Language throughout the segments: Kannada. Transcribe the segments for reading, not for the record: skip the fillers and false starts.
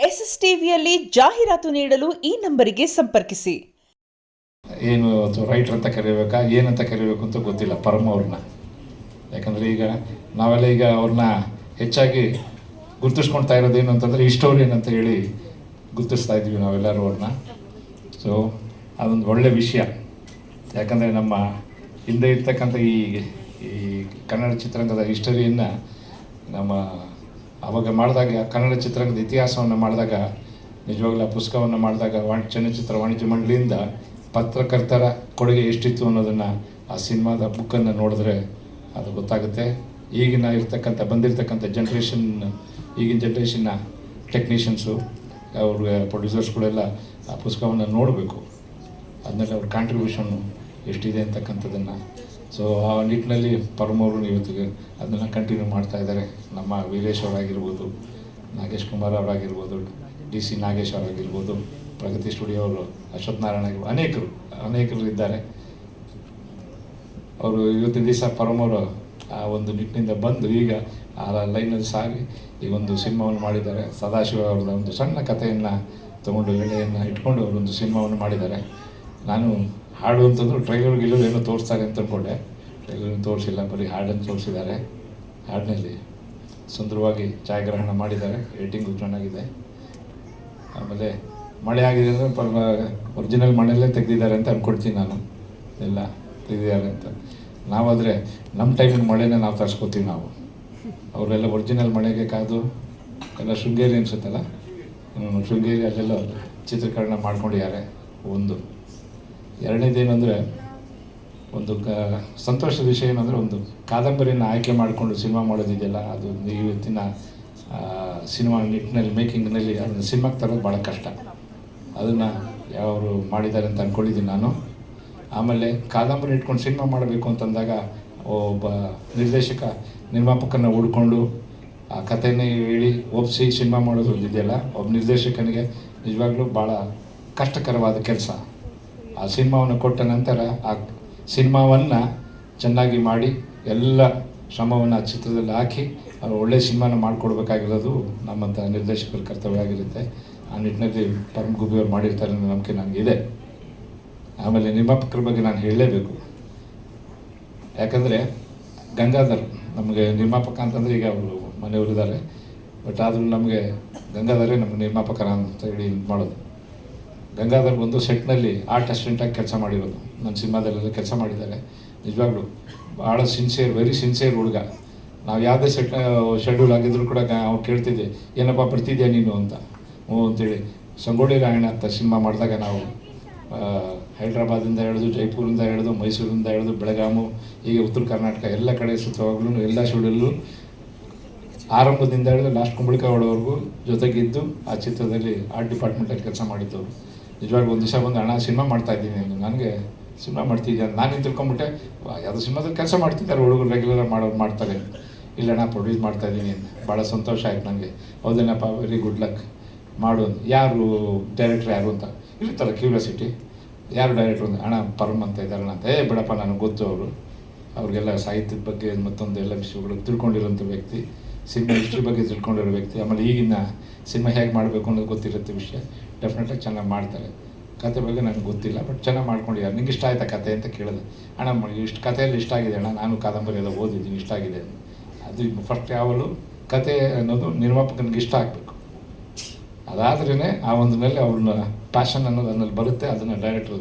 ಎಸ್ಎಸ್ ಟಿವಿಯಲ್ಲಿ ಜಾಹೀರಾತು ನೀಡಲು ಈ ನಂಬರಿಗೆ ಸಂಪರ್ಕಿಸಿ. ಏನು ರೈಟರ್ ಅಂತ ಕರಿಬೇಕಾ ಏನಂತ ಕರಿಬೇಕು ಅಂತ ಗೊತ್ತಿಲ್ಲ ಪರಮ ಅವ್ರನ್ನ. ಯಾಕಂದರೆ ಈಗ ನಾವೆಲ್ಲ ಈಗ ಅವ್ರನ್ನ ಹೆಚ್ಚಾಗಿ ಗುರ್ತಿಸ್ಕೊಳ್ತಾ ಇರೋದೇನು ಅಂತಂದರೆ ಹಿಸ್ಟೋರಿಯನ್ ಅಂತ ಹೇಳಿ ಗುರ್ತಿಸ್ತಾ ಇದ್ದೀವಿ ನಾವೆಲ್ಲರೂ ಅವ್ರನ್ನ. ಸೊ ಅದೊಂದು ಒಳ್ಳೆಯ ವಿಷಯ. ಯಾಕಂದರೆ ನಮ್ಮ ಹಿಂದೆ ಇರ್ತಕ್ಕಂಥ ಈ ಕನ್ನಡ ಚಿತ್ರರಂಗದ ಹಿಸ್ಟರಿಯನ್ನು ನಮ್ಮ ಆವಾಗ ಮಾಡಿದಾಗ, ಕನ್ನಡ ಚಿತ್ರರಂಗದ ಇತಿಹಾಸವನ್ನು ಮಾಡಿದಾಗ, ನಿಜವಾಗ್ಲೂ ಆ ಪುಸ್ತಕವನ್ನು ಮಾಡಿದಾಗ ಚಲನಚಿತ್ರ ವಾಣಿಜ್ಯ ಮಂಡಳಿಯಿಂದ ಪತ್ರಕರ್ತರ ಕೊಡುಗೆ ಎಷ್ಟಿತ್ತು ಅನ್ನೋದನ್ನು ಆ ಸಿನಿಮಾದ ಬುಕ್ಕನ್ನು ನೋಡಿದ್ರೆ ಅದು ಗೊತ್ತಾಗುತ್ತೆ. ಈಗಿನ ಬಂದಿರತಕ್ಕಂಥ ಈಗಿನ ಜನ್ರೇಷನ್ನ ಟೆಕ್ನಿಷಿಯನ್ಸು, ಅವ್ರಿಗೆ ಪ್ರೊಡ್ಯೂಸರ್ಸ್ಗಳೆಲ್ಲ ಆ ಪುಸ್ತಕವನ್ನು ನೋಡಬೇಕು. ಅದನ್ನೆಲ್ಲ ಅವ್ರ ಕಾಂಟ್ರಿಬ್ಯೂಷನ್ನು ಎಷ್ಟಿದೆ ಅಂತಕ್ಕಂಥದ್ದನ್ನು. ಸೊ ಆ ನಿಟ್ಟಿನಲ್ಲಿ ಪರಮವರು ಇವತ್ತಿಗೆ ಅದನ್ನು ಕಂಟಿನ್ಯೂ ಮಾಡ್ತಾ ಇದ್ದಾರೆ. ನಮ್ಮ ವೀರೇಶ್ ಅವರಾಗಿರ್ಬೋದು, ನಾಗೇಶ್ ಕುಮಾರ್ ಅವರಾಗಿರ್ಬೋದು, DC ನಾಗೇಶ್ ಅವರಾಗಿರ್ಬೋದು, ಪ್ರಗತಿ ಸ್ಟುಡಿಯೋ ಅವರು, ಅಶ್ವಥ್ ನಾರಾಯಣ ಆಗಿರ್ಬೋದು, ಅನೇಕರು ಇದ್ದಾರೆ. ಅವರು ಇವತ್ತಿನ ದಿವಸ ಪರಮವರು ಆ ಒಂದು ನಿಟ್ಟಿನಿಂದ ಬಂದು ಈಗ ಆ ಲೈನಲ್ಲಿ ಸಾಗಿ ಈ ಒಂದು ಸಿನಿಮಾವನ್ನು ಮಾಡಿದ್ದಾರೆ. ಸದಾಶಿವ ಅವ್ರದ್ದು ಒಂದು ಸಣ್ಣ ಕಥೆಯನ್ನು ತೊಗೊಂಡು ಎಳೆಯನ್ನು ಇಟ್ಕೊಂಡು ಅವರೊಂದು ಸಿನಿಮಾವನ್ನು ಮಾಡಿದ್ದಾರೆ. ನಾನು ಹಾಡು ಅಂತಂದ್ರು ಟ್ರೈಲರ್ಗಿಲ್ಲೂ ಏನೋ ತೋರಿಸ್ತಾರೆ ಅಂತ ಅಂದ್ಕೊಂಡೆ. ಟ್ರೈಲರ್ ತೋರಿಸಿಲ್ಲ, ಬರೀ ಹಾಡನ್ನು ತೋರಿಸಿದ್ದಾರೆ. ಹಾಡಿನಲ್ಲಿ ಸುಂದರವಾಗಿ ಛಾಯಾಗ್ರಹಣ ಮಾಡಿದ್ದಾರೆ, ಎಡಿಟಿಂಗು ಚೆನ್ನಾಗಿದೆ. ಆಮೇಲೆ ಮಳೆ ಆಗಿದೆ ಅಂದರೆ ಒರಿಜಿನಲ್ ಮಳೆಯಲ್ಲೇ ತೆಗೆದಿದ್ದಾರೆ ಅಂತ ಅಂದ್ಕೊಡ್ತೀನಿ ನಾನು. ಎಲ್ಲ ತೆಗೆದಿದ್ದಾರೆ ಅಂತ. ನಾವಾದರೆ ನಮ್ಮ ಟೈಮಿನ ಮಳೆನೇ ನಾವು ತರಿಸ್ಕೋತೀವಿ ನಾವು. ಅವರೆಲ್ಲ ಒರಿಜಿನಲ್ ಮಳೆಗೆ ಕಾದು ಎಲ್ಲ ಶೃಂಗೇರಿ ಅನಿಸುತ್ತಲ್ಲ, ಶೃಂಗೇರಿ ಅಲ್ಲೆಲ್ಲ ಚಿತ್ರೀಕರಣ ಮಾಡ್ಕೊಂಡಿದ್ದಾರೆ. ಒಂದು ಎರಡನೇದೇನೆಂದರೆ, ಒಂದು ಸಂತೋಷದ ವಿಷಯ ಏನಂದರೆ, ಒಂದು ಕಾದಂಬರಿಯನ್ನು ಆಯ್ಕೆ ಮಾಡಿಕೊಂಡು ಸಿನಿಮಾ ಮಾಡೋದಿದೆಯಲ್ಲ, ಅದು ಇವತ್ತಿನ ಸಿನಿಮಾ ನಿಟ್ಟಿನಲ್ಲಿ ಮೇಕಿಂಗ್ನಲ್ಲಿ ಅದನ್ನು ಸಿನಿಮಾಗೆ ತರೋದು ಭಾಳ ಕಷ್ಟ. ಅದನ್ನು ಯಾರು ಮಾಡಿದ್ದಾರೆ ಅಂತ ಅಂದ್ಕೊಂಡಿದ್ದೀನಿ ನಾನು. ಆಮೇಲೆ ಕಾದಂಬರಿ ಇಟ್ಕೊಂಡು ಸಿನಿಮಾ ಮಾಡಬೇಕು ಅಂತಂದಾಗ ಒಬ್ಬ ನಿರ್ಮಾಪಕನ ಹುಡ್ಕೊಂಡು ಆ ಕಥೆನೇ ಹೇಳಿ ಒಪ್ಪಿಸಿ ಸಿನಿಮಾ ಮಾಡೋದು ಇದೆಯಲ್ಲ, ಒಬ್ಬ ನಿರ್ದೇಶಕನಿಗೆ ನಿಜವಾಗ್ಲೂ ಭಾಳ ಕಷ್ಟಕರವಾದ ಕೆಲಸ. ಆ ಸಿನಿಮಾವನ್ನು ಕೊಟ್ಟ ನಂತರ ಆ ಸಿನಿಮಾವನ್ನು ಚೆನ್ನಾಗಿ ಮಾಡಿ ಎಲ್ಲ ಶ್ರಮವನ್ನು ಆ ಚಿತ್ರದಲ್ಲಿ ಹಾಕಿ ಅವರು ಒಳ್ಳೆಯ ಸಿನಿಮಾನ ಮಾಡಿಕೊಡ್ಬೇಕಾಗಿರೋದು ನಮ್ಮಂಥ ನಿರ್ದೇಶಕರ ಕರ್ತವ್ಯ ಆಗಿರುತ್ತೆ. ಆ ನಿಟ್ಟಿನಲ್ಲಿ ಪರಮ್ ಗುಬ್ಬಿಯವ್ರು ಮಾಡಿರ್ತಾರೆ ಅನ್ನೋ ನಂಬಿಕೆ ನನಗಿದೆ. ಆಮೇಲೆ ನಿರ್ಮಾಪಕರ ಬಗ್ಗೆ ನಾನು ಹೇಳಲೇಬೇಕು. ಯಾಕಂದರೆ ಗಂಗಾಧರ್ ನಮಗೆ ನಿರ್ಮಾಪಕ ಅಂತಂದರೆ, ಈಗ ಅವರು ಮನೆಯವರಿದ್ದಾರೆ, ಬಟ್ ಆದರೂ ನಮಗೆ ಗಂಗಾಧರೇ ನಮ್ಮ ನಿರ್ಮಾಪಕರ ಅಂತ ಹೇಳಿ ಮಾಡೋದು. ಗಂಗಾಧರ್ ಒಂದು ಸೆಟ್ನಲ್ಲಿ ಆರ್ಟ್ ಅಸಿಸ್ಟೆಂಟಾಗಿ ಕೆಲಸ ಮಾಡಿರೋದು. ನನ್ನ ಸಿನಿಮಾದಲ್ಲೆಲ್ಲ ಕೆಲಸ ಮಾಡಿದ್ದಾರೆ. ನಿಜವಾಗ್ಲೂ ಭಾಳ ವೆರಿ ಸಿನ್ಸಿಯರ್ ಹುಡುಗ. ನಾವು ಯಾವುದೇ ಶೆಡ್ಯೂಲ್ ಆಗಿದ್ರು ಕೂಡ ಅವ್ರು ಕೇಳ್ತಿದ್ದೆ, ಏನಪ್ಪ ಬರ್ತಿದ್ಯಾ ನೀನು ಅಂತ. ಹ್ಞೂ ಅಂತೇಳಿ ಸಂಗೊಳ್ಳಿ ರಾಯಣ್ಣ ಅಂತ ಸಿನಿಮಾ ಮಾಡಿದಾಗ ನಾವು ಹೈದ್ರಾಬಾದಿಂದ ಹಿಡಿದು, ಜೈಪುರಿಂದ ಹಿಡಿದು, ಮೈಸೂರಿಂದ ಹಿಡಿದು, ಬೆಳಗಾಮು, ಹೀಗೆ ಉತ್ತರ ಕರ್ನಾಟಕ ಎಲ್ಲ ಕಡೆ ಸುತ್ತವಾಗ್ಲೂ ಎಲ್ಲ ಶೆಡ್ಯೂಲು ಆರಂಭದಿಂದ ಹಿಡಿದು ಲಾಸ್ಟ್ ಕುಂಬಳಕಾಯಿ ಜೊತೆಗಿದ್ದು ಆ ಚಿತ್ರದಲ್ಲಿ ಆರ್ಟ್ ಡಿಪಾರ್ಟ್ಮೆಂಟಲ್ಲಿ ಕೆಲಸ ಮಾಡಿದ್ದವರು. ನಿಜವಾಗ್ಲೂ ಒಂದು ದಿವಸ ಬಂದು, ಅಣ್ಣ ಸಿನಿಮಾ ಮಾಡ್ತಾಯಿದ್ದೀನಿ, ನನಗೆ ಸಿನಿಮಾ ಮಾಡ್ತಿದ್ದೆ ಅಂತ ನಾನು ತಿಳ್ಕೊಂಬಿಟ್ಟೆ. ಯಾವುದೋ ಸಿನಿಮಾದಲ್ಲಿ ಕೆಲಸ ಮಾಡ್ತಿದ್ದಾರೆ ಹುಡುಗರು, ರೆಗ್ಯುಲರ್ ಮಾಡ್ತಾರೆ. ಇಲ್ಲಣ್ಣ ಪ್ರೊಡ್ಯೂಸ್ ಮಾಡ್ತಾಯಿದ್ದೀನಿ ಅಂತ. ಭಾಳ ಸಂತೋಷ ಆಯ್ತು ನನಗೆ. ಹೌದೇನಪ್ಪ, ವೆರಿ ಗುಡ್ ಲಕ್, ಮಾಡು. ಯಾರು ಡೈರೆಕ್ಟ್ರ್ ಯಾರು ಅಂತ ಇರ್ತಾರೆ ಕ್ಯೂರಿಯಾಸಿಟಿ. ಯಾರು ಡೈರೆಕ್ಟ್ರು ಅಂತ, ಅಣ್ಣ ಪರಮ್ ಅಂತ ಇದ್ದಾರಣ್ಣ ಅಂತ. ಬಿಡಪ್ಪ, ನನಗೆ ಗೊತ್ತು ಅವ್ರಿಗೆಲ್ಲ ಸಾಹಿತ್ಯದ ಬಗ್ಗೆ ಮತ್ತೊಂದು ಎಲ್ಲ ವಿಷಯಗಳು ತಿಳ್ಕೊಂಡಿರೋಂಥ ವ್ಯಕ್ತಿ, ಸಿನಿಮಾ ಹಿಸ್ಟ್ರಿ ಬಗ್ಗೆ ತಿಳ್ಕೊಂಡಿರೋ ವ್ಯಕ್ತಿ. ಆಮೇಲೆ ಈಗಿನ ಸಿನಿಮಾ ಹೇಗೆ ಮಾಡಬೇಕು ಅನ್ನೋದು ಗೊತ್ತಿರುತ್ತೆ ವಿಷಯ. ಡೆಫಿನೆಟಾಗಿ ಚೆನ್ನಾಗಿ ಮಾಡ್ತಾರೆ. ಕತೆ ಬಗ್ಗೆ ನನಗೆ ಗೊತ್ತಿಲ್ಲ, ಬಟ್ ಚೆನ್ನಾಗಿ ಮಾಡ್ಕೊಂಡಿದ್ದಾರೆ. ನಿಂಗೆ ಇಷ್ಟ ಆಯ್ತಾ ಕತೆ ಅಂತ ಕೇಳಿದೆ. ಅಣ್ಣ ಕಥೆಯಲ್ಲಿ ಇಷ್ಟ ಆಗಿದೆ ಅಣ್ಣ, ನಾನು ಕಾದಂಬರಿ ಎಲ್ಲ ಓದಿದ್ದೀನಿ, ಇಷ್ಟ ಆಗಿದೆ. ಅದು ಫಸ್ಟ್ ಯಾವಾಗಲೂ ಕತೆ ಅನ್ನೋದು ನಿರ್ಮಾಪಕನಿಗೆ ಇಷ್ಟ ಆಗಬೇಕು. ಅದಾದ್ರೇ ಆ ಒಂದು ಮೇಲೆ ಅವ್ರನ್ನ ಪ್ಯಾಷನ್ ಅನ್ನೋದು ಅದರಲ್ಲಿ ಬರುತ್ತೆ. ಅದನ್ನು ಡೈರೆಕ್ಟ್ರು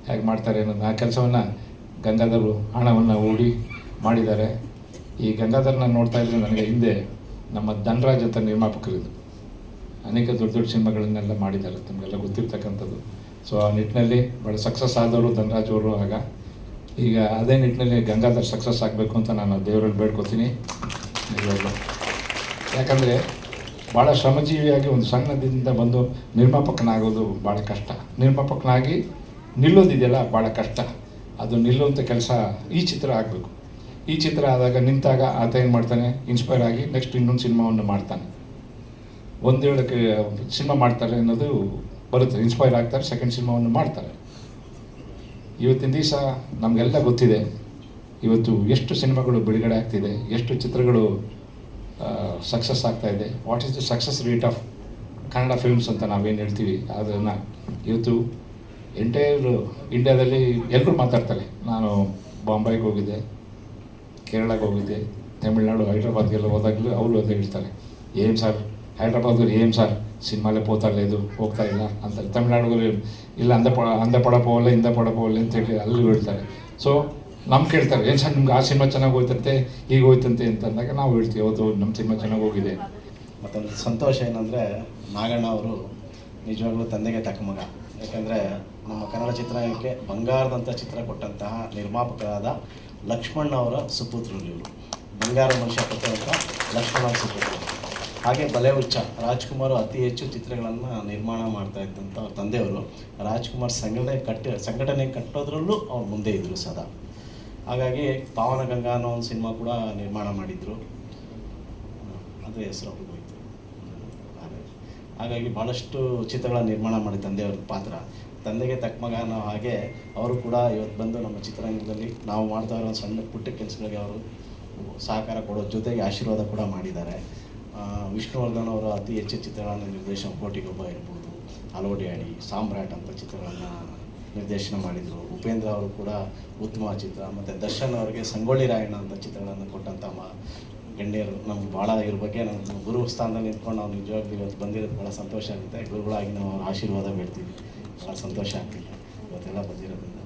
ಹೇಗೆ ಮಾಡ್ತಾರೆ ಅನ್ನೋದು, ಆ ಕೆಲಸವನ್ನು ಗಂಗಾಧರು ಹಣವನ್ನು ಹೂಡಿ ಮಾಡಿದ್ದಾರೆ. ಈ ಗಂಗಾಧರನ್ನ ನೋಡ್ತಾ ಇದ್ದರೆ ನನಗೆ ಹಿಂದೆ ನಮ್ಮ ಧನರಾಜ್ ಅಂತ ನಿರ್ಮಾಪಕರಿದ್ದು ಅನೇಕ ದೊಡ್ಡ ದೊಡ್ಡ ಸಿನಿಮಾಗಳನ್ನೆಲ್ಲ ಮಾಡಿದ್ದಾರೆ, ತಮಗೆಲ್ಲ ಗೊತ್ತಿರ್ತಕ್ಕಂಥದ್ದು. ಸೊ ಆ ನಿಟ್ಟಿನಲ್ಲಿ ಭಾಳ ಸಕ್ಸಸ್ ಆದವರು ಧನರಾಜ್ ಅವರು. ಆಗ ಈಗ ಅದೇ ನಿಟ್ಟಿನಲ್ಲಿ ಗಂಗಾಧರ್ ಸಕ್ಸಸ್ ಆಗಬೇಕು ಅಂತ ನಾನು ದೇವರಲ್ಲಿ ಬೇಡ್ಕೊತೀನಿ. ಯಾಕಂದರೆ ಭಾಳ ಶ್ರಮಜೀವಿಯಾಗಿ ಒಂದು ಸಣ್ಣದಿಂದ ಬಂದು ನಿರ್ಮಾಪಕನಾಗೋದು ಭಾಳ ಕಷ್ಟ. ನಿರ್ಮಾಪಕನಾಗಿ ನಿಲ್ಲೋದಿದೆಯಲ್ಲ ಭಾಳ ಕಷ್ಟ. ಅದು ನಿಲ್ಲುವಂಥ ಕೆಲಸ ಈ ಚಿತ್ರ ಆಗಬೇಕು. ಈ ಚಿತ್ರ ಆದಾಗ ನಿಂತಾಗ ಆತ ಏನು ಮಾಡ್ತಾನೆ, ಇನ್ಸ್ಪೈರ್ ಆಗಿ ನೆಕ್ಸ್ಟ್ ಇನ್ನೊಂದು ಸಿನಿಮಾವನ್ನು ಮಾಡ್ತಾನೆ. ಒಂದೇಳಕ್ಕೆ ಸಿನಿಮಾ ಮಾಡ್ತಾರೆ ಅನ್ನೋದು ಬರುತ್ತೆ, ಇನ್ಸ್ಪೈರ್ ಆಗ್ತಾರೆ, ಸೆಕೆಂಡ್ ಸಿನಿಮಾವನ್ನು ಮಾಡ್ತಾರೆ. ಇವತ್ತಿನ ದಿವಸ ನಮಗೆಲ್ಲ ಗೊತ್ತಿದೆ ಇವತ್ತು ಎಷ್ಟು ಸಿನಿಮಾಗಳು ಬಿಡುಗಡೆ ಆಗ್ತಿದೆ, ಎಷ್ಟು ಚಿತ್ರಗಳು ಸಕ್ಸಸ್ ಆಗ್ತಾಯಿದೆ. What is the success rate of Kannada films ಅಂತ ನಾವೇನು ಹೇಳ್ತೀವಿ ಅದನ್ನು ಇವತ್ತು ಎಂಟೈರ್ ಇಂಡಿಯಾದಲ್ಲಿ ಎಲ್ಲರೂ ಮಾತಾಡ್ತಾರೆ. ನಾನು ಬಾಂಬೆಗೆ ಹೋಗಿದ್ದೆ, ಕೇರಳಕ್ಕೆ ಹೋಗಿದ್ದೆ, ತಮಿಳ್ನಾಡು ಹೈದ್ರಾಬಾದ್ಗೆಲ್ಲ ಹೋದಾಗಲೂ ಅವರು ಅದೇ ಹೇಳ್ತಾರೆ, ಏನು ಸರ್ ಹೈದ್ರಾಬಾದ್ಗೆ ಏನು ಸರ್ ಸಿನಿಮಾಲೇ ಹೋಗ್ತಾಯಿಲ್ಲ, ಹೋಗ್ತಾ ಇಲ್ಲ ಅಂತ. ತಮಿಳ್ನಾಡುಗಳು ಇಲ್ಲ ಅಂದ ಪಡ ಪೋಗಲ್ಲ ಇಂದ ಪಡ ಪೋಗಲ್ಲ ಅಂತೇಳಿ ಅಲ್ಲೂ ಹೇಳ್ತಾರೆ. ಸೊ ನಮ್ಗೆ ಕೇಳ್ತಾರೆ, ಏನು ಸರ್ ನಿಮ್ಗೆ ಆ ಸಿನಿಮಾ ಚೆನ್ನಾಗಿ ಹೋಯ್ತಂತೆ ಈಗ ಹೋಯ್ತಂತೆ ಅಂತ ಅಂದಾಗ ನಾವು ಹೇಳ್ತೀವಿ, ಹೌದು ನಮ್ಮ ಸಿನಿಮಾ ಚೆನ್ನಾಗಿ ಹೋಗಿದೆ. ಮತ್ತೊಂದು ಸಂತೋಷ ಏನಂದರೆ ನಾಗಣ್ಣ ಅವರು ನಿಜವಾಗ್ಲೂ ತಂದೆಗೆ ತಕ್ಕ ಮಗ. ಯಾಕೆಂದರೆ ನಮ್ಮ ಕನ್ನಡ ಚಿತ್ರರಂಗಕ್ಕೆ ಬಂಗಾರದಂಥ ಚಿತ್ರ ಕೊಟ್ಟಂತಹ ನಿರ್ಮಾಪಕರಾದ ಲಕ್ಷ್ಮಣ್ ಅವರ ಸುಪುತ್ರರು ಇವರು. ಬಂಗಾರ ಮನುಷ್ಯ ಕೊಟ್ಟಂಥ ಲಕ್ಷ್ಮಣ್ ಅವರ ಸುಪುತ್ರರು. ಹಾಗೆ ಬಲೆ ಹುಚ್ಚ ರಾಜ್ಕುಮಾರ್ ಅತಿ ಹೆಚ್ಚು ಚಿತ್ರಗಳನ್ನು ನಿರ್ಮಾಣ ಮಾಡ್ತಾ ಇದ್ದಂಥ ಅವ್ರ ತಂದೆಯವರು ರಾಜ್ಕುಮಾರ್ ಸಂಘಟನೆ ಕಟ್ಟೋದ್ರಲ್ಲೂ ಅವ್ರು ಮುಂದೆ ಇದ್ದರು ಸದಾ. ಹಾಗಾಗಿ ಪಾವನಗಂಗಾ ಅನ್ನೋ ಒಂದು ಸಿನಿಮಾ ಕೂಡ ನಿರ್ಮಾಣ ಮಾಡಿದರು, ಅದು ಹೆಸರು ಹೋಯಿತು. ಹಾಗಾಗಿ ಭಾಳಷ್ಟು ಚಿತ್ರಗಳ ನಿರ್ಮಾಣ ಮಾಡಿ ತಂದೆಯವ್ರ ಪಾತ್ರ. ತಂದೆಗೆ ತಕ್ಕ ಮಗ ಅನ್ನೋ ಹಾಗೆ ಅವರು ಕೂಡ ಇವತ್ತು ಬಂದು ನಮ್ಮ ಚಿತ್ರರಂಗದಲ್ಲಿ ನಾವು ಮಾಡ್ತಾ ಇರೋ ಸಣ್ಣ ಪುಟ್ಟ ಕೆಲಸಗಳಿಗೆ ಅವರು ಸಹಕಾರ ಕೊಡೋ ಜೊತೆಗೆ ಆಶೀರ್ವಾದ ಕೂಡ ಮಾಡಿದ್ದಾರೆ. ವಿಷ್ಣುವರ್ಧನ್ ಅವರು ಅತಿ ಹೆಚ್ಚು ಚಿತ್ರಗಳನ್ನು ನಿರ್ದೇಶನ, ಕೋಟಿಗೊಬ್ಬ ಇರ್ಬೋದು, ಅಲೋಡಿಯಾಡಿ, ಸಾಮ್ರಾಟ್ ಅಂತ ಚಿತ್ರಗಳನ್ನು ನಿರ್ದೇಶನ ಮಾಡಿದರು. ಉಪೇಂದ್ರ ಅವರು ಕೂಡ ಉತ್ತಮ ಚಿತ್ರ, ಮತ್ತು ದರ್ಶನ್ ಅವರಿಗೆ ಸಂಗೊಳ್ಳಿ ರಾಯಣ್ಣ ಅಂತ ಚಿತ್ರಗಳನ್ನು ಕೊಟ್ಟಂಥ ಗಣ್ಯರು ನಮ್ಗೆ ಭಾಳ ಇದ್ರ ಬಗ್ಗೆ ನಮ್ಮ ಗುರು ಸ್ಥಾನದಲ್ಲಿ ನಿಂತ್ಕೊಂಡು ನಾವು ನಿಜವಾಗ್ಲೂ ಇವತ್ತು ಬಂದಿರೋದು ಭಾಳ ಸಂತೋಷ ಆಗುತ್ತೆ. ಗುರುಗಳಾಗಿ ನಾವು ಅವ್ರ ಆಶೀರ್ವಾದ ಬೇಡ್ತೀವಿ, ಭಾಳ ಸಂತೋಷ ಆಗ್ತಿಲ್ಲ ಇವತ್ತೆಲ್ಲ ಬಂದಿರೋದ್ರಿಂದ.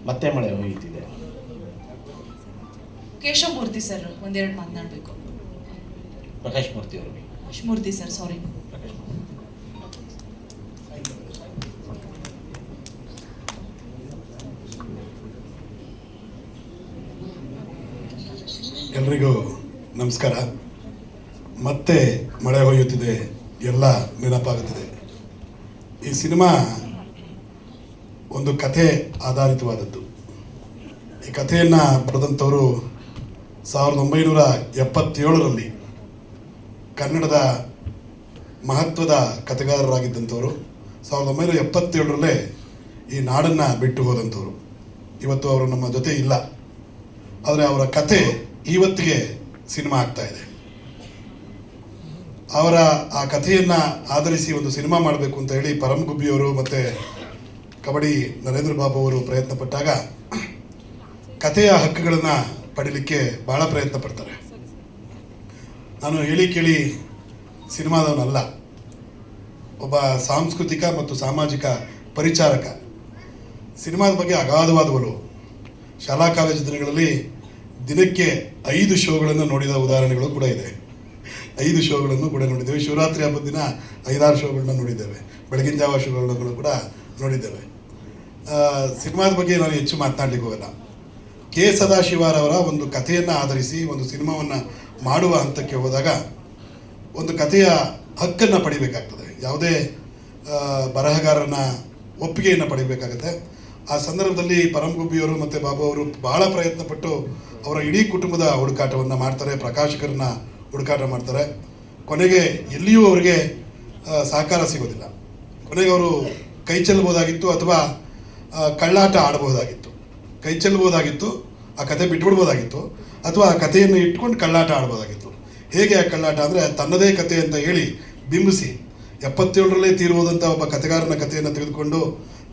ಮತ್ತೆ ಮಳೆ ಹೋಯ್ತಿದೆ. ಕೇಶವಮೂರ್ತಿ ಸರ್ ಒಂದೆರಡು ಮಾತನಾಡಬೇಕು. ಪ್ರಕಾಶ್ ಮೂರ್ತಿ ಅವರು. ಮೂರ್ತಿ ಸರ್, ಸಾರಿ. ಪ್ರಕಾಶ್ ಎಲ್ರಿಗೂ ನಮಸ್ಕಾರ. ಮತ್ತೆ ಮಳೆ ಹೊಯ್ಯುತ್ತಿದೆ, ಎಲ್ಲ ನೆನಪಾಗುತ್ತಿದೆ. ಈ ಸಿನಿಮಾ ಒಂದು ಕಥೆ ಆಧಾರಿತವಾದದ್ದು. ಈ ಕಥೆಯನ್ನು ಬರೆದಂಥವರು 1977ರಲ್ಲಿ ಕನ್ನಡದ ಮಹತ್ವದ ಕಥೆಗಾರರಾಗಿದ್ದಂಥವರು. 1977ರಲ್ಲೇ ಈ ನಾಡನ್ನು ಬಿಟ್ಟು ಹೋದಂಥವ್ರು. ಇವತ್ತು ಅವರು ನಮ್ಮ ಜೊತೆ ಇಲ್ಲ, ಆದರೆ ಅವರ ಕಥೆ ಇವತ್ತಿಗೆ ಸಿನಿಮಾ ಆಗ್ತಾ ಇದೆ. ಅವರ ಆ ಕಥೆಯನ್ನು ಆಧರಿಸಿ ಒಂದು ಸಿನಿಮಾ ಮಾಡಬೇಕು ಅಂತ ಹೇಳಿ ಪರಮ್ ಗುಬ್ಬಿಯವರು ಮತ್ತು ಕಬಡ್ಡಿ ನರೇಂದ್ರ ಬಾಬು ಅವರು ಪ್ರಯತ್ನ ಪಟ್ಟಾಗ ಕಥೆಯ ಹಕ್ಕುಗಳನ್ನು ಪಡೀಲಿಕ್ಕೆ ಭಾಳ ಪ್ರಯತ್ನ ಪಡ್ತಾರೆ. ನಾನು ಹೇಳಿ ಕೇಳಿ ಸಿನಿಮಾದವನಲ್ಲ, ಒಬ್ಬ ಸಾಂಸ್ಕೃತಿಕ ಮತ್ತು ಸಾಮಾಜಿಕ ಪರಿಚಾರಕ. ಸಿನಿಮಾದ ಬಗ್ಗೆ ಅಗಾಧವಾದ ಒಲವು. ಶಾಲಾ ಕಾಲೇಜು ದಿನಗಳಲ್ಲಿ ದಿನಕ್ಕೆ 5 ಶೋಗಳನ್ನು ನೋಡಿದ ಉದಾಹರಣೆಗಳು ಕೂಡ ಇದೆ. 5 ಶೋಗಳನ್ನು ಕೂಡ ನೋಡಿದ್ದೇವೆ. ಶಿವರಾತ್ರಿ ಹಬ್ಬದ ದಿನ 5-6 ಶೋಗಳನ್ನ ನೋಡಿದ್ದೇವೆ. ಬೆಳಗಿನ ಜಾವ ಶೋಗಳನ್ನು ಕೂಡ ನೋಡಿದ್ದೇವೆ. ಸಿನಿಮಾದ ಬಗ್ಗೆ ನಾನು ಹೆಚ್ಚು ಮಾತನಾಡಲಿಕ್ಕೆ ಹೋಗಲ್ಲ. ಕೆ ಸದಾಶಿವರವರ ಒಂದು ಕಥೆಯನ್ನು ಆಧರಿಸಿ ಒಂದು ಸಿನಿಮಾವನ್ನು ಮಾಡುವ ಹಂತಕ್ಕೆ ಹೋದಾಗ ಒಂದು ಕಥೆಯ ಹಕ್ಕನ್ನು ಪಡಿಬೇಕಾಗ್ತದೆ. ಯಾವುದೇ ಬರಹಗಾರನ ಒಪ್ಪಿಗೆಯನ್ನು ಪಡಿಬೇಕಾಗತ್ತೆ. ಆ ಸಂದರ್ಭದಲ್ಲಿ ಪರಮ್ ಗುಬ್ಬಿಯವರು ಮತ್ತು ಬಾಬು ಅವರು ಭಾಳ ಪ್ರಯತ್ನಪಟ್ಟು ಅವರ ಇಡೀ ಕುಟುಂಬದ ಹುಡುಕಾಟವನ್ನು ಮಾಡ್ತಾರೆ, ಪ್ರಕಾಶಕರನ್ನ ಹುಡುಕಾಟ ಮಾಡ್ತಾರೆ. ಕೊನೆಗೆ ಎಲ್ಲಿಯೂ ಅವರಿಗೆ ಸಹಕಾರ ಸಿಗೋದಿಲ್ಲ. ಕೊನೆಗೆ ಅವರು ಕೈ ಚೆಲ್ಲಬಹುದಾಗಿತ್ತು ಅಥವಾ ಕಳ್ಳಾಟ ಆಡಬಹುದಾಗಿತ್ತು. ಕೈ ಚೆಲ್ಲಬಹುದಾಗಿತ್ತು, ಆ ಕತೆ ಬಿಟ್ಬಿಡ್ಬೋದಾಗಿತ್ತು, ಅಥವಾ ಆ ಕಥೆಯನ್ನು ಇಟ್ಕೊಂಡು ಕಳ್ಳಾಟ ಆಡ್ಬೋದಾಗಿತ್ತು. ಹೇಗೆ ಆ ಕಳ್ಳಾಟ ಅಂದರೆ ತನ್ನದೇ ಕತೆ ಅಂತ ಹೇಳಿ ಬಿಂಬಿಸಿ 77ರಲ್ಲೇ ತೀರುವುದಂಥ ಒಬ್ಬ ಕಥೆಗಾರನ ಕಥೆಯನ್ನು ತೆಗೆದುಕೊಂಡು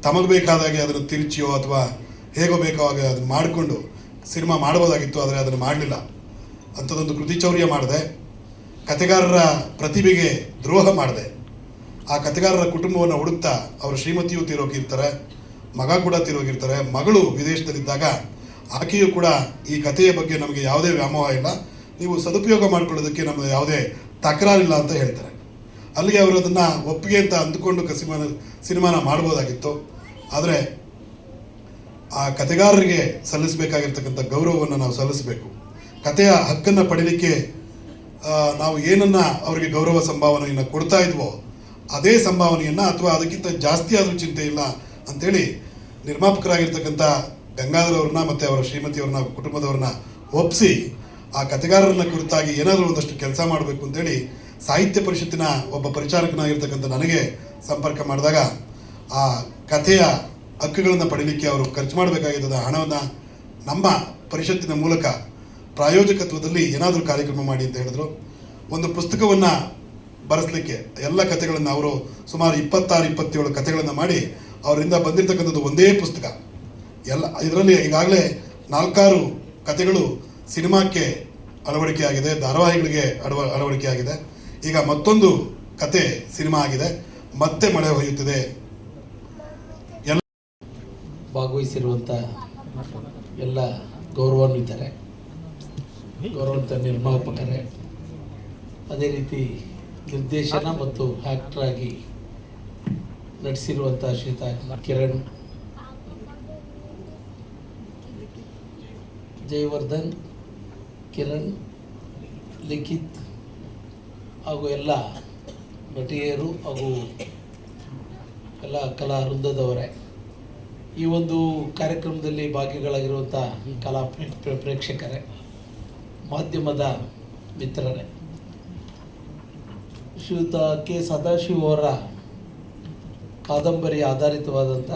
ತಮಗೆ ಬೇಕಾದಾಗೆ ಅದನ್ನು ತಿರುಚಿಯೋ ಅಥವಾ ಹೇಗೋ ಬೇಕೋ ಹಾಗೆ ಅದನ್ನು ಮಾಡಿಕೊಂಡು ಸಿನಿಮಾ ಮಾಡ್ಬೋದಾಗಿತ್ತು. ಆದರೆ ಅದನ್ನು ಮಾಡಲಿಲ್ಲ. ಅಂಥದ್ದೊಂದು ಕೃತಿಚೌರ್ಯ ಮಾಡಿದೆ. ಕಥೆಗಾರರ ಪ್ರತಿಭೆಗೆ ದ್ರೋಹ ಮಾಡಿದೆ. ಆ ಕಥೆಗಾರರ ಕುಟುಂಬವನ್ನು ಹುಡುಕ್ತಾ ಅವರ ಶ್ರೀಮತಿಯು ತೀರೋಗಿರ್ತಾರೆ, ಮಗ ಕೂಡ ತೀರೋಗಿರ್ತಾರೆ. ಮಗಳು ವಿದೇಶದಲ್ಲಿದ್ದಾಗ ಆಕೆಯೂ ಕೂಡ ಈ ಕಥೆಯ ಬಗ್ಗೆ ನಮಗೆ ಯಾವುದೇ ವ್ಯಾಮೋಹ ಇಲ್ಲ, ನೀವು ಸದುಪಯೋಗ ಮಾಡಿಕೊಳ್ಳೋದಕ್ಕೆ ನಮಗೆ ಯಾವುದೇ ತಕರಾರಿಲ್ಲ ಅಂತ ಹೇಳ್ತಾರೆ. ಅಲ್ಲಿಗೆ ಅವರು ಅದನ್ನು ಒಪ್ಪಿಗೆ ಅಂತ ಅಂದುಕೊಂಡು ಸಿನಿಮಾನ ಮಾಡ್ಬೋದಾಗಿತ್ತು. ಆದರೆ ಆ ಕಥೆಗಾರರಿಗೆ ಸಲ್ಲಿಸಬೇಕಾಗಿರ್ತಕ್ಕಂಥ ಗೌರವವನ್ನು ನಾವು ಸಲ್ಲಿಸಬೇಕು. ಕಥೆಯ ಹಕ್ಕನ್ನು ಪಡೀಲಿಕ್ಕೆ ನಾವು ಏನನ್ನು ಅವರಿಗೆ ಗೌರವ ಸಂಭಾವನೆಯನ್ನು ಕೊಡ್ತಾ ಇದ್ವೋ ಅದೇ ಸಂಭಾವನೆಯನ್ನು ಅಥವಾ ಅದಕ್ಕಿಂತ ಜಾಸ್ತಿ ಆದರೂ ಚಿಂತೆ ಇಲ್ಲ ಅಂಥೇಳಿ ನಿರ್ಮಾಪಕರಾಗಿರ್ತಕ್ಕಂಥ ಗಂಗಾಧರ್ ಅವ್ರನ್ನ ಮತ್ತು ಅವರ ಶ್ರೀಮತಿಯವ್ರನ್ನ ಕುಟುಂಬದವ್ರನ್ನ ಒಪ್ಪಿಸಿ ಆ ಕಥೆಗಾರರನ್ನ ಕುರಿತಾಗಿ ಏನಾದರೂ ಒಂದಷ್ಟು ಕೆಲಸ ಮಾಡಬೇಕು ಅಂತೇಳಿ ಸಾಹಿತ್ಯ ಪರಿಷತ್ತಿನ ಒಬ್ಬ ಪರಿಚಾರಕನಾಗಿರ್ತಕ್ಕಂಥ ನನಗೆ ಸಂಪರ್ಕ ಮಾಡಿದಾಗ ಆ ಕಥೆಯ ಹಕ್ಕುಗಳನ್ನು ಪಡೀಲಿಕ್ಕೆ ಅವರು ಖರ್ಚು ಮಾಡಬೇಕಾಗಿದ್ದ ಹಣವನ್ನು ನಮ್ಮ ಪರಿಷತ್ತಿನ ಮೂಲಕ ಪ್ರಾಯೋಜಕತ್ವದಲ್ಲಿ ಏನಾದರೂ ಕಾರ್ಯಕ್ರಮ ಮಾಡಿ ಅಂತ ಹೇಳಿದ್ರು. ಒಂದು ಪುಸ್ತಕವನ್ನು ಬರೆಸಲಿಕ್ಕೆ ಎಲ್ಲ ಕಥೆಗಳನ್ನು ಅವರು ಸುಮಾರು 26-27 ಕಥೆಗಳನ್ನು ಮಾಡಿ ಅವರಿಂದ ಬಂದಿರತಕ್ಕಂಥದ್ದು ಒಂದೇ ಪುಸ್ತಕ. ಎಲ್ಲ ಇದರಲ್ಲಿ ಈಗಾಗಲೇ 4-6 ಕಥೆಗಳು ಸಿನಿಮಾಕ್ಕೆ ಅಳವಡಿಕೆ ಆಗಿದೆ, ಧಾರಾವಾಹಿಗಳಿಗೆ ಅಳವಡಿಕೆ ಆಗಿದೆ. ಈಗ ಮತ್ತೊಂದು ಕತೆ ಸಿನಿಮಾ ಆಗಿದೆ, ಮತ್ತೆ ಮಳೆ ಹೊಯ್ಯುತ್ತದೆ. ಭಾಗವಹಿಸಿರುವಂಥ ಎಲ್ಲ ಗೌರವಾನ್ವಿತರೆ, ಗೌರವಾನ್ವಿತ ನಿರ್ಮಾಪಕರೇ, ಅದೇ ರೀತಿ ನಿರ್ದೇಶನ ಮತ್ತು ಆ್ಯಕ್ಟರ್ ಆಗಿ ನಟಿಸಿರುವಂಥ ಶ್ರೀಯುತ ಕಿರಣ್, ಜಯವರ್ಧನ್, ಕಿರಣ್, ಲಿಖಿತ್ ಹಾಗೂ ಎಲ್ಲ ನಟಿಯರು ಹಾಗೂ ಎಲ್ಲ ಕಲಾ ವೃಂದದವರೇ, ಈ ಒಂದು ಕಾರ್ಯಕ್ರಮದಲ್ಲಿ ಭಾಗಿಗಳಾಗಿರುವಂಥ ಕಲಾ ಪ್ರೇಕ್ಷಕರೇ, ಮಾಧ್ಯಮದ ಮಿತ್ರರೇ, ಶ್ರೀಯುತ ಕೆ ಸದಾಶಿವ ಅವರ ಕಾದಂಬರಿ ಆಧಾರಿತವಾದಂಥ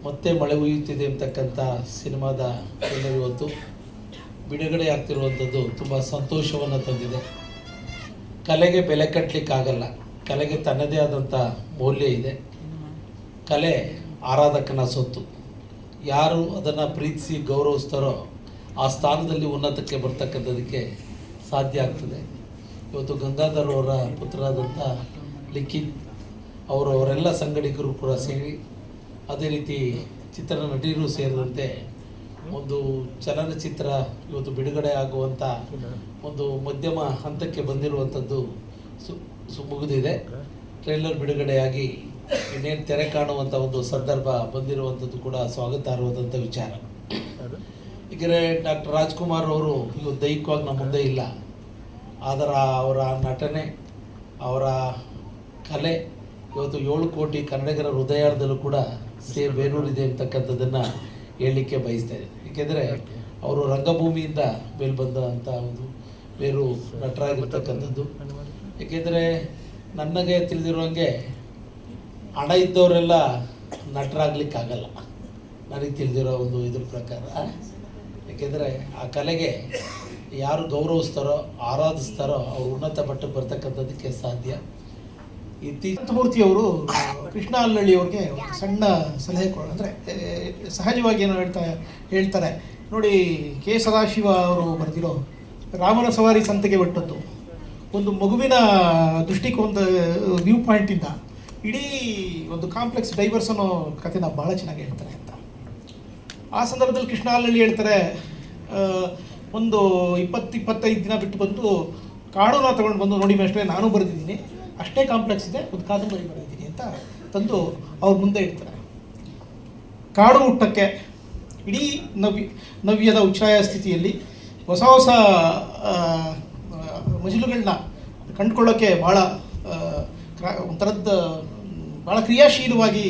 ಮತ್ತೆ ಮಳೆ ಹುಯ್ಯುತ್ತಿದೆ ಅಂತಕ್ಕಂಥ ಸಿನಿಮಾದ ಟ್ರೈಲರ್ ಇವತ್ತು ಬಿಡುಗಡೆ ಆಗ್ತಿರುವಂಥದ್ದು ತುಂಬ ಸಂತೋಷವನ್ನು ತಂದಿದೆ. ಕಲೆಗೆ ಬೆಲೆ ಕಟ್ಟಲಿಕ್ಕಾಗಲ್ಲ, ಕಲೆಗೆ ತನ್ನದೇ ಆದಂಥ ಮೌಲ್ಯ ಇದೆ. ಕಲೆ ಆರಾಧಕನ ಸೊತ್ತು. ಯಾರು ಅದನ್ನು ಪ್ರೀತಿಸಿ ಗೌರವಿಸ್ತಾರೋ ಆ ಸ್ಥಾನದಲ್ಲಿ ಉನ್ನತಕ್ಕೆ ಬರ್ತಕ್ಕಂಥದಕ್ಕೆ ಸಾಧ್ಯ ಆಗ್ತದೆ. ಇವತ್ತು ಗಂಗಾಧರ್ ಅವರ ಪುತ್ರರಾದಂಥ ಲಿಖಿತ್ ಅವರೆಲ್ಲ ಸಂಗಡಿಗರು ಕೂಡ ಸೇರಿ, ಅದೇ ರೀತಿ ಚಿತ್ರ ನಟಿಯರು ಸೇರಿದಂತೆ ಒಂದು ಚಲನಚಿತ್ರ ಇವತ್ತು ಬಿಡುಗಡೆ ಆಗುವಂಥ ಒಂದು ಮಧ್ಯಮ ಹಂತಕ್ಕೆ ಬಂದಿರುವಂಥದ್ದು ಮುಗಿದಿದೆ. ಟ್ರೈಲರ್ ಬಿಡುಗಡೆಯಾಗಿ ಇನ್ನೇನು ತೆರೆ ಕಾಣುವಂಥ ಒಂದು ಸಂದರ್ಭ ಬಂದಿರುವಂಥದ್ದು ಕೂಡ ಸ್ವಾಗತಾರ್ಹವಾದಂಥ ವಿಚಾರ. ಈಗರೆ ಡಾಕ್ಟರ್ ರಾಜ್ಕುಮಾರ್ ಅವರು ಇವತ್ತು ದೈಹಿಕವಾಗಿ ನಮ್ಮ ಮುಂದೆ ಇಲ್ಲ, ಆದರೆ ಅವರ ನಟನೆ, ಅವರ ಕಲೆ ಇವತ್ತು 7 ಕೋಟಿ ಕನ್ನಡಿಗರ ಹೃದಯದಲ್ಲೂ ಕೂಡ ಬೇರೂರಿದೆ ಅಂತಕ್ಕಂಥದ್ದನ್ನು ಹೇಳಲಿಕ್ಕೆ ಬಯಸ್ತೇನೆ. ಏಕೆಂದರೆ ಅವರು ರಂಗಭೂಮಿಯಿಂದ ಮೇಲೆ ಬಂದಂಥ ಒಂದು ಬೇರು ನಟರಾಗಿರ್ತಕ್ಕಂಥದ್ದು. ಏಕೆಂದರೆ ನನಗೆ ತಿಳಿದಿರುವಂಗೆ ಹಣ ಇದ್ದವರೆಲ್ಲ ನಟರಾಗಲಿಕ್ಕಾಗಲ್ಲ, ನನಗೆ ತಿಳಿದಿರೋ ಒಂದು ಇದ್ರ ಪ್ರಕಾರ. ಏಕೆಂದರೆ ಆ ಕಲೆಗೆ ಯಾರು ಗೌರವಿಸ್ತಾರೋ ಆರಾಧಿಸ್ತಾರೋ ಅವರು ಉನ್ನತ ಮಟ್ಟಕ್ಕೆ ಬರ್ತಕ್ಕಂಥದ್ದಕ್ಕೆ ಸಾಧ್ಯ. ಮೂರ್ತಿಯವರು ಕೃಷ್ಣ ಅಲ್ಲಳ್ಳಿ ಅವ್ರಿಗೆ ಒಂದು ಸಣ್ಣ ಸಲಹೆ ಅಂದರೆ ಸಹಜವಾಗಿ ಏನೋ ಹೇಳ್ತಾರೆ ನೋಡಿ, ಕೆ ಸದಾಶಿವ ಅವರು ಬರೆದಿರೋ ರಾಮನ ಸವಾರಿ ಸಂತೆಗೆ ಒಟ್ಟದ್ದು ಒಂದು ಮಗುವಿನ ದೃಷ್ಟಿಕೋನದ ವ್ಯೂ ಪಾಯಿಂಟಿಂದ ಇಡೀ ಒಂದು ಕಾಂಪ್ಲೆಕ್ಸ್ ಡೈವರ್ಸ್ ಅನ್ನೋ ಕಥೆನ ಭಾಳ ಚೆನ್ನಾಗಿ ಹೇಳ್ತಾರೆ ಅಂತ. ಆ ಸಂದರ್ಭದಲ್ಲಿ ಕೃಷ್ಣ ಅಲ್ಲಳ್ಳಿ ಹೇಳ್ತಾರೆ, ಒಂದು 20-25 ದಿನ ಬಿಟ್ಟು ಬಂದು ಕಾಡೋನ ತೊಗೊಂಡು ಬಂದು ನೋಡಿ ಮೇಷ್ಟ್ರೆ, ನಾನು ಬರೆದಿದ್ದೀನಿ, ಅಷ್ಟೇ ಕಾಂಪ್ಲೆಕ್ಸ್ ಇದೆ, ಒಂದು ಕಾದಂಬರಿ ಬರೆದಿದ್ದೀನಿ ಅಂತ ತಂದು ಅವ್ರ ಮುಂದೆ ಇಡ್ತಾರೆ. ಕಾಡು ಹುಟ್ಟಕ್ಕೆ ಇಡೀ ನವ್ಯದ ಉಚ್ಛ್ರಾಯ ಸ್ಥಿತಿಯಲ್ಲಿ ಹೊಸ ಹೊಸ ಮಜಲುಗಳನ್ನ ಕಂಡುಕೊಳ್ಳೋಕ್ಕೆ ಭಾಳ ಒಂಥರದ್ದು ಭಾಳ ಕ್ರಿಯಾಶೀಲವಾಗಿ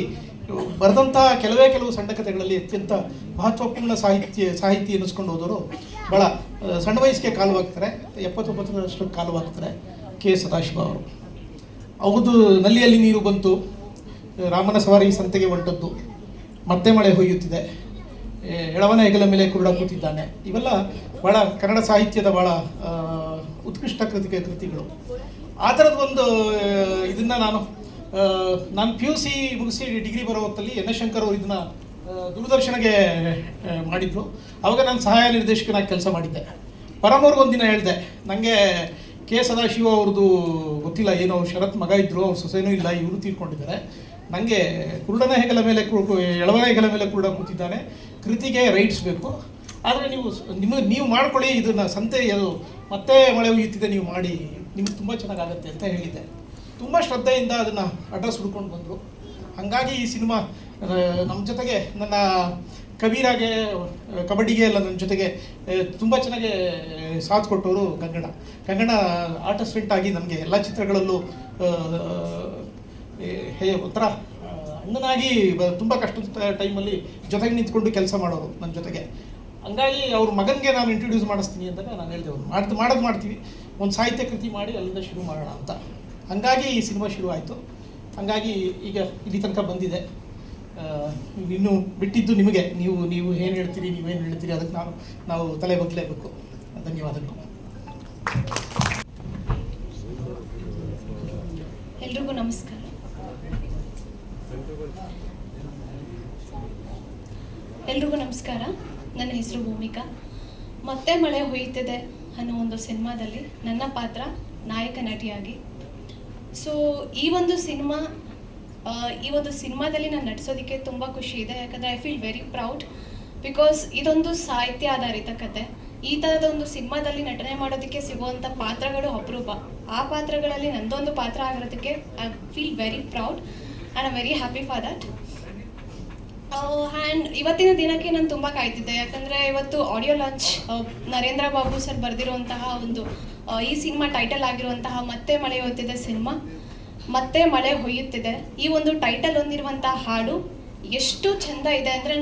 ಬರೆದಂಥ ಕೆಲವು ಸಣ್ಣ ಕಥೆಗಳಲ್ಲಿ ಅತ್ಯಂತ ಮಹತ್ವಪೂರ್ಣ ಸಾಹಿತಿ ಅನ್ನಿಸ್ಕೊಂಡು ಹೋದವರು ಭಾಳ ಸಣ್ಣ ವಯಸ್ಸಿಗೆ ಕಾಲವಾಗ್ತಾರೆ. 79 ಕಾಲವಾಗ್ತಾರೆ ಕೆ ಸದಾಶಿವ ಅವರು. ಹೌದು, ನಲ್ಲಿಯಲ್ಲಿ ನೀರು ಬಂತು, ರಾಮನ ಸವಾರಿ ಸಂತೆಗೆ ಹೊಂಟದ್ದು, ಮತ್ತೆ ಮಳೆ ಹೊಯ್ಯುತ್ತಿದೆ, ಎಳವನ ಹೆಗಲ ಮೇಲೆ ಕುರುಡ ಕೂತಿದ್ದಾನೆ, ಇವೆಲ್ಲ ಭಾಳ ಕನ್ನಡ ಸಾಹಿತ್ಯದ ಭಾಳ ಉತ್ಕೃಷ್ಟ ಕೃತಿಗಳು. ಆ ಥರದ ಒಂದು ಇದನ್ನು ನಾನು PUC ಮುಗಿಸಿ ಡಿಗ್ರಿ ಬರೋ ಹೊತ್ತಲ್ಲಿ ಎನ್ ಎಸ್ ಶಂಕರ್ ಅವರು ಇದನ್ನು ದೂರದರ್ಶನಗೆ ಮಾಡಿದರು. ಆವಾಗ ನಾನು ಸಹಾಯ ನಿರ್ದೇಶಕನಾಗಿ ಕೆಲಸ ಮಾಡಿದ್ದೆ. ಪರಮವ್ರಿಗೆ ಒಂದಿನ ಹೇಳಿದೆ, ನನಗೆ ಕೆ ಸದಾಶಿವ ಅವ್ರದ್ದು ಗೊತ್ತಿಲ್ಲ, ಏನೋ ಶರತ್ ಮಗ ಇದ್ದರು, ಅವ್ರ ಸೊಸೆನೂ ಇಲ್ಲ, ಇವರು ತೀರ್ಕೊಂಡಿದ್ದಾರೆ, ನನಗೆ ಕುರುಡನ ಹೆಗಲ ಮೇಲೆ ಎಳವನ ಹೆಗಲ ಮೇಲೆ ಕುರುಡ ಕೂತಿದ್ದಾನೆ ಕೃತಿಗೆ ರೈಟ್ಸ್ ಬೇಕು, ಆದರೆ ನೀವು ಮಾಡ್ಕೊಳ್ಳಿ, ಇದನ್ನು ಸಂತೆ ಅದು ಮತ್ತೆ ಮಳೆ ಹುಯ್ಯುತ್ತಿದೆ, ನೀವು ಮಾಡಿ, ನಿಮ್ಗೆ ತುಂಬ ಚೆನ್ನಾಗಾಗತ್ತೆ ಅಂತ ಹೇಳಿದ್ದೆ. ತುಂಬ ಶ್ರದ್ಧೆಯಿಂದ ಅದನ್ನು ಅಡ್ರೆಸ್ ಹುಡ್ಕೊಂಡು ಬಂದರು. ಹಾಗಾಗಿ ಈ ಸಿನಿಮಾ ನಮ್ಮ ಜೊತೆಗೆ ನನ್ನ ಕಬೀರಾಗೆ, ಕಬಡ್ಡಿಗೆ ಎಲ್ಲ ನನ್ನ ಜೊತೆಗೆ ತುಂಬ ಚೆನ್ನಾಗಿ ಸಾಥ್ ಕೊಟ್ಟವರು ಗಂಗಣ್ಣ ಆರ್ಟ್ ಅಸಿಸ್ಟೆಂಟ್ ಆಗಿ ನನಗೆ ಎಲ್ಲ ಚಿತ್ರಗಳಲ್ಲೂ ಒಂಥರ ಅಣ್ಣನಾಗಿ ತುಂಬ ಕಷ್ಟದ ಟೈಮಲ್ಲಿ ಜೊತೆಗೆ ನಿಂತ್ಕೊಂಡು ಕೆಲಸ ಮಾಡೋರು ನನ್ನ ಜೊತೆಗೆ. ಹಂಗಾಗಿ ಅವ್ರ ಮಗನಿಗೆ ನಾನು ಇಂಟ್ರೊಡ್ಯೂಸ್ ಮಾಡಿಸ್ತೀನಿ ಅಂದಾಗ ನಾನು ಹೇಳಿದೆ, ಮಾಡೋದು ಮಾಡ್ತೀವಿ, ಒಂದು ಸಾಹಿತ್ಯ ಕೃತಿ ಮಾಡಿ ಅಲ್ಲಿಂದ ಶುರು ಮಾಡೋಣ ಅಂತ. ಹಂಗಾಗಿ ಈ ಸಿನಿಮಾ ಶುರು ಆಯಿತು. ಹಂಗಾಗಿ ಈಗ ಇಲ್ಲಿ ತನಕ ಬಂದಿದೆ. ಇನ್ನು ಬಿಟ್ಟಿದ್ದು ನಿಮಗೆ. ನೀವು ಏನು ಹೇಳ್ತೀರಿ, ನೀವೇನು ಹೇಳ್ತೀರಿ, ಅದಕ್ಕೆ ನಾವು ತಲೆ ಬಗ್ಗಲೇಬೇಕು. ಧನ್ಯವಾದಗಳು. ಎಲ್ರಿಗೂ ನಮಸ್ಕಾರ. ನನ್ನ ಹೆಸರು ಭೂಮಿಕಾ. ಮತ್ತೆ ಮಳೆ ಹೊಯ್ತಿದೆ ಅನ್ನೋ ಒಂದು ಸಿನಿಮಾದಲ್ಲಿ ನನ್ನ ಪಾತ್ರ ನಾಯಕ ನಟಿಯಾಗಿ. ಸೊ ಈ ಒಂದು ಸಿನಿಮಾದಲ್ಲಿ ನಾನು ನಟಿಸೋದಕ್ಕೆ ತುಂಬ ಖುಷಿ ಇದೆ. ಯಾಕಂದರೆ I feel very proud because ಇದೊಂದು ಸಾಹಿತ್ಯ ಆಧಾರಿತ ಕತೆ. ಈ ಥರದ ಒಂದು ಸಿನಿಮಾದಲ್ಲಿ ನಟನೆ ಮಾಡೋದಕ್ಕೆ ಸಿಗುವಂಥ ಪಾತ್ರಗಳು ಅಪರೂಪ. ಆ ಪಾತ್ರಗಳಲ್ಲಿ ನಂದೊಂದು ಪಾತ್ರ ಆಗಿರೋದಕ್ಕೆ I feel very proud and I very happy for that. And ಇವತ್ತಿನ ದಿನಕ್ಕೆ ನಾನು ತುಂಬ ಕಾಯ್ತಿದ್ದೆ. ಯಾಕಂದರೆ ಇವತ್ತು audio launch Narendra Babu sir ಬರೆದಿರುವಂತಹ ಒಂದು ಈ ಸಿನಿಮಾ ಟೈಟಲ್ ಆಗಿರುವಂತಹ ಮತ್ತೆ ಮಳೆ ಹೊಯ್ತಿದೆ ಸಿನಿಮಾ. ಮತ್ತೆ ಮಳೆ ಹೊಯ್ಯುತ್ತಿದೆ ಈ ಒಂದು ಟೈಟಲ್ ಹೊಂದಿರುವಂತಹ ಹಾಡು ಎಷ್ಟು ಚೆಂದ ಇದೆ ಅಂದರೆ,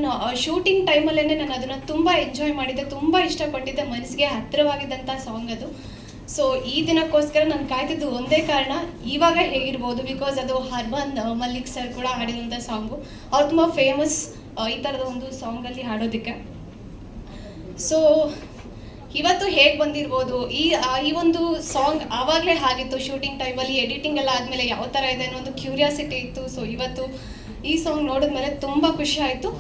ಶೂಟಿಂಗ್ ಟೈಮಲ್ಲೇ ನಾನು ಅದನ್ನು ತುಂಬ ಎಂಜಾಯ್ ಮಾಡಿದ್ದೆ, ತುಂಬ ಇಷ್ಟಪಟ್ಟಿದ್ದೆ, ಮನಸ್ಸಿಗೆ ಹತ್ತಿರವಾಗಿದ್ದಂಥ ಸಾಂಗ್ ಅದು. ಸೊ ಈ ದಿನಕ್ಕೋಸ್ಕರ ನಾನು ಕಾಯ್ತಿದ್ದು ಒಂದೇ ಕಾರಣ, ಇವಾಗ ಹೇಗಿರ್ಬೋದು, ಬಿಕಾಸ್ ಅದು ಹರ್ಬನ್ ಮಲ್ಲಿಕ್ ಸರ್ ಕೂಡ ಹಾಡಿರುವಂಥ ಸಾಂಗು. ಅವ್ರು ತುಂಬ ಫೇಮಸ್ ಈ ಥರದ ಒಂದು ಸಾಂಗಲ್ಲಿ ಹಾಡೋದಕ್ಕೆ. ಸೊ ಇವತ್ತು ಹೇಗೆ ಬಂದಿರ್ಬೋದು, ಈ ಒಂದು ಸಾಂಗ್ ಆವಾಗಲೇ ಆಗಿತ್ತು ಶೂಟಿಂಗ್ ಟೈಮಲ್ಲಿ. ಎಡಿಟಿಂಗ್ ಎಲ್ಲ ಆದಮೇಲೆ ಯಾವ ಥರ ಇದೆ ಅನ್ನೋ ಒಂದು ಕ್ಯೂರಿಯಾಸಿಟಿ ಇತ್ತು. ಸೊ ಇವತ್ತು ಈ ಸಾಂಗ್ ನೋಡಿದ್ಮೇಲೆ ತುಂಬ ಖುಷಿ ಆಯಿತು.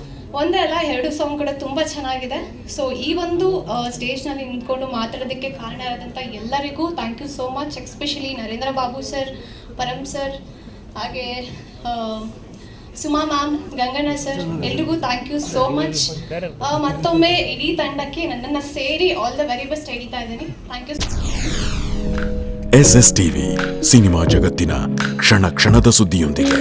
ಒಂದೇ ಅಲ್ಲ, 2 ಸಾಂಗ್ ಕೂಡ ತುಂಬ ಚೆನ್ನಾಗಿದೆ. ಸೊ ಈ ಒಂದು ಸ್ಟೇಜ್ನಲ್ಲಿ ನಿಂತ್ಕೊಂಡು ಮಾತಾಡೋದಕ್ಕೆ ಕಾರಣ ಆದಂಥ ಎಲ್ಲರಿಗೂ thank you so much. Especially Narendra Babu sir, Param sir, ಹಾಗೆ ಸುಮಾ ಮ್ಯಾಮ್, ಗಂಗಣ್ಣ ಸರ್, ಎಲ್ರಿಗೂ ಥ್ಯಾಂಕ್ ಯು ಸೋ ಮಚ್. ಮತ್ತೊಮ್ಮೆ ಇಡೀ ತಂಡಕ್ಕೆ ನನ್ನನ್ನು ಸೇರಿ ಆಲ್ ದ ವೆರಿ ಬೆಸ್ಟ್ ಹೇಳ್ತಾ ಇದ್ದೀನಿ. Thank you. SSTV ಸಿನಿಮಾ ಜಗತ್ತಿನ ಕ್ಷಣ ಕ್ಷಣದ ಸುದ್ದಿಯೊಂದಿಗೆ.